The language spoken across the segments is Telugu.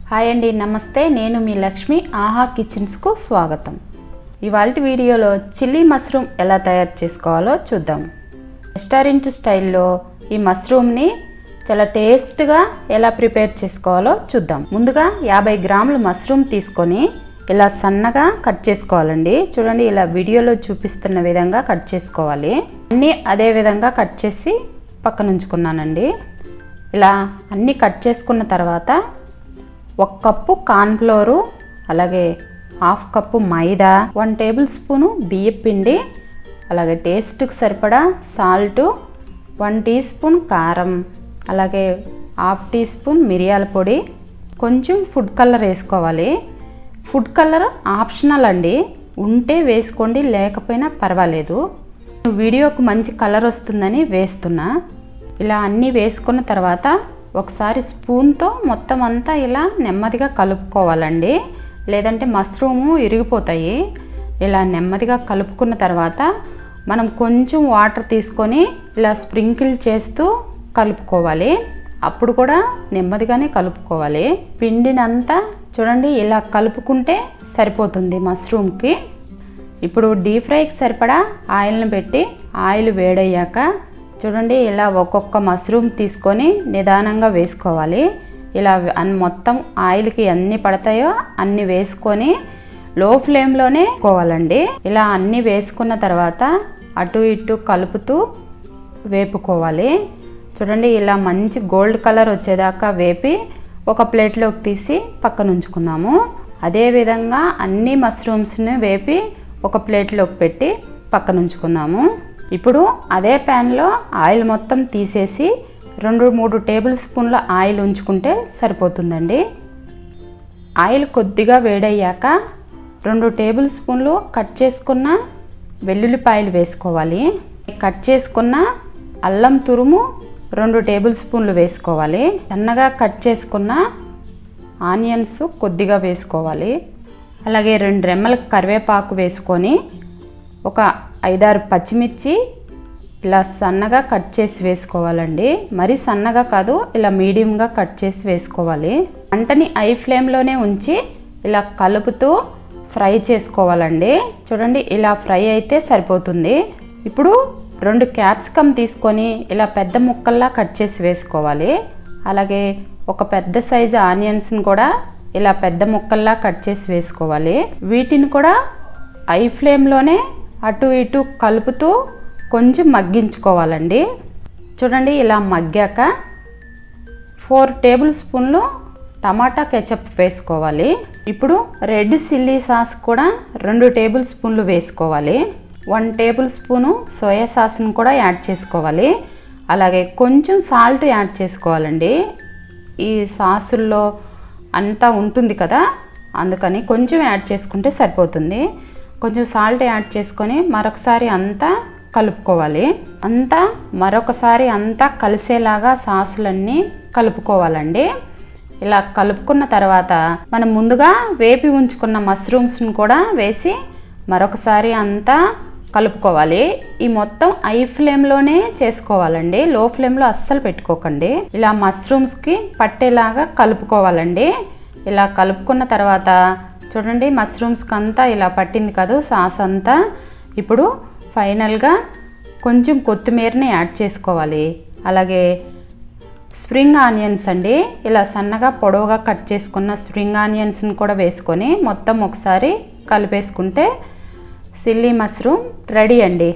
హాయ్ అండి, నమస్తే. నేను మీ లక్ష్మి. ఆహా కిచెన్స్కు స్వాగతం. ఇవాల్టి వీడియోలో చిల్లీ మష్రూమ్ ఎలా తయారు చేసుకోవాలో చూద్దాం. రెస్టారెంట్ స్టైల్లో ఈ మష్రూమ్ని చాలా టేస్ట్గా ఎలా ప్రిపేర్ చేసుకోవాలో చూద్దాం. ముందుగా 50 గ్రాముల మష్రూమ్ తీసుకొని ఇలా సన్నగా కట్ చేసుకోవాలండి. చూడండి, ఇలా వీడియోలో చూపిస్తున్న విధంగా కట్ చేసుకోవాలి. అన్నీ అదే విధంగా కట్ చేసి పక్కన ఉంచుకున్నానండి. ఇలా అన్నీ కట్ చేసుకున్న తర్వాత 1 కప్పు కార్న్ఫ్లోరు, అలాగే 1/2 కప్పు మైదా, 1 టేబుల్ స్పూను బియ్యం పిండి, అలాగే టేస్ట్కి సరిపడా సాల్టు, 1 టీ స్పూన్ కారం, అలాగే 1/2 టీ స్పూన్ మిరియాల పొడి, కొంచెం ఫుడ్ కలర్ వేసుకోవాలి. ఫుడ్ కలర్ ఆప్షనల్ అండి, ఉంటే వేసుకోండి, లేకపోయినా పర్వాలేదు. వీడియోకు మంచి కలర్ వస్తుందని వేస్తున్నా. ఇలా అన్నీ వేసుకున్న తర్వాత ఒకసారి స్పూన్తో మొత్తం అంతా ఇలా నెమ్మదిగా కలుపుకోవాలండి, లేదంటే మష్రూము ఇరిగిపోతాయి. ఇలా నెమ్మదిగా కలుపుకున్న తర్వాత మనం కొంచెం వాటర్ తీసుకొని ఇలా స్ప్రింకిల్ చేస్తూ కలుపుకోవాలి. అప్పుడు కూడా నెమ్మదిగానే కలుపుకోవాలి. పిండినంతా చూడండి ఇలా కలుపుకుంటే సరిపోతుంది మష్రూమ్కి. ఇప్పుడు డీప్ ఫ్రైకి సరిపడా ఆయిల్ని పెట్టి ఆయిల్ వేడయ్యాక చూడండి ఇలా ఒక్కొక్క మష్రూమ్ తీసుకొని నిదానంగా వేసుకోవాలి. ఇలా మొత్తం ఆయిల్కి ఎన్ని పడతాయో అన్ని వేసుకొని లో ఫ్లేమ్లోనే వేసుకోవాలండి. ఇలా అన్నీ వేసుకున్న తర్వాత అటు ఇటు కలుపుతూ వేపుకోవాలి. చూడండి ఇలా మంచి గోల్డ్ కలర్ వచ్చేదాకా వేపి ఒక ప్లేట్లోకి తీసి పక్కన ఉంచుకున్నాము. అదేవిధంగా అన్ని మష్రూమ్స్ని వేపి ఒక ప్లేట్లోకి పెట్టి పక్కన ఉంచుకున్నాము. ఇప్పుడు అదే ప్యాన్లో ఆయిల్ మొత్తం తీసేసి 2-3 టేబుల్ స్పూన్ల ఆయిల్ ఉంచుకుంటే సరిపోతుందండి. ఆయిల్ కొద్దిగా వేడయ్యాక 2 టేబుల్ స్పూన్లు కట్ చేసుకున్న వెల్లుల్లిపాయలు వేసుకోవాలి. కట్ చేసుకున్న అల్లం తురుము 2 టేబుల్ స్పూన్లు వేసుకోవాలి. సన్నగా కట్ చేసుకున్న ఆనియన్స్ కొద్దిగా వేసుకోవాలి. అలాగే 2 రెమ్మల కరివేపాకు వేసుకొని ఒక 5-6 పచ్చిమిర్చి ఇలా సన్నగా కట్ చేసి వేసుకోవాలండి. మరీ సన్నగా కాదు, ఇలా మీడియంగా కట్ చేసి వేసుకోవాలి. మంటని హై ఫ్లేమ్లోనే ఉంచి ఇలా కలుపుతూ ఫ్రై చేసుకోవాలండి. చూడండి ఇలా ఫ్రై అయితే సరిపోతుంది. ఇప్పుడు 2 క్యాప్సికమ్ తీసుకొని ఇలా పెద్ద ముక్కల్లా కట్ చేసి వేసుకోవాలి. అలాగే ఒక పెద్ద సైజు ఆనియన్స్ని కూడా ఇలా పెద్ద ముక్కల్లా కట్ చేసి వేసుకోవాలి. వీటిని కూడా హై ఫ్లేమ్లోనే అటు ఇటు కలుపుతూ కొంచెం మగ్గించుకోవాలండి. చూడండి ఇలా మగ్గాక 4 టేబుల్ స్పూన్లు టమాటా కెచప్ వేసుకోవాలి. ఇప్పుడు రెడ్ చిల్లీ సాస్ కూడా 2 టేబుల్ స్పూన్లు వేసుకోవాలి. 1 టేబుల్ స్పూను సోయా సాస్ని కూడా యాడ్ చేసుకోవాలి. అలాగే కొంచెం సాల్ట్ యాడ్ చేసుకోవాలండి. ఈ సాసుల్లో అంతా ఉంటుంది కదా, అందుకని కొంచెం యాడ్ చేసుకుంటే సరిపోతుంది. కొంచెం సాల్ట్ యాడ్ చేసుకొని మరొకసారి అంతా కలుపుకోవాలి. మరొకసారి అంతా కలిసేలాగా సాసులన్నీ కలుపుకోవాలండి. ఇలా కలుపుకున్న తర్వాత మనం ముందుగా వేపి ఉంచుకున్న మష్రూమ్స్ని కూడా వేసి మరొకసారి అంతా కలుపుకోవాలి. ఈ మొత్తం హై ఫ్లేమ్లోనే చేసుకోవాలండి, లో ఫ్లేమ్లో అస్సలు పెట్టుకోకండి. ఇలా మష్రూమ్స్కి పట్టేలాగా కలుపుకోవాలండి. ఇలా కలుపుకున్న తర్వాత చూడండి మష్రూమ్స్కి అంతా ఇలా పట్టింది కదా సాస్ అంతా. ఇప్పుడు ఫైనల్గా కొంచెం కొత్తిమీరని యాడ్ చేసుకోవాలి. అలాగే స్ప్రింగ్ ఆనియన్స్ అండి, ఇలా సన్నగా పొడవుగా కట్ చేసుకున్న స్ప్రింగ్ ఆనియన్స్ని కూడా వేసుకొని మొత్తం ఒకసారి కలిపేసుకుంటే చిల్లీ మష్రూమ్ రెడీ అండి.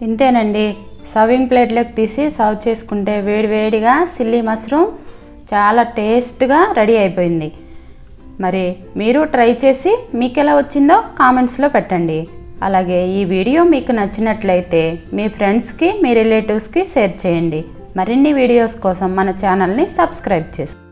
ఇంతేనండి. సర్వింగ్ ప్లేట్లోకి తీసి సర్వ్ చేసుకుంటే వేడివేడిగా చిల్లీ మష్రూమ్ చాలా టేస్ట్గా రెడీ అయిపోయింది. మరి మీరు ట్రై చేసి మీకు ఎలా వచ్చిందో కామెంట్స్లో పెట్టండి. అలాగే ఈ వీడియో మీకు నచ్చినట్లయితే మీ ఫ్రెండ్స్కి, మీ రిలేటివ్స్కి షేర్ చేయండి. మరిన్ని వీడియోస్ కోసం మన ఛానల్ని సబ్స్క్రైబ్ చేసుకోండి.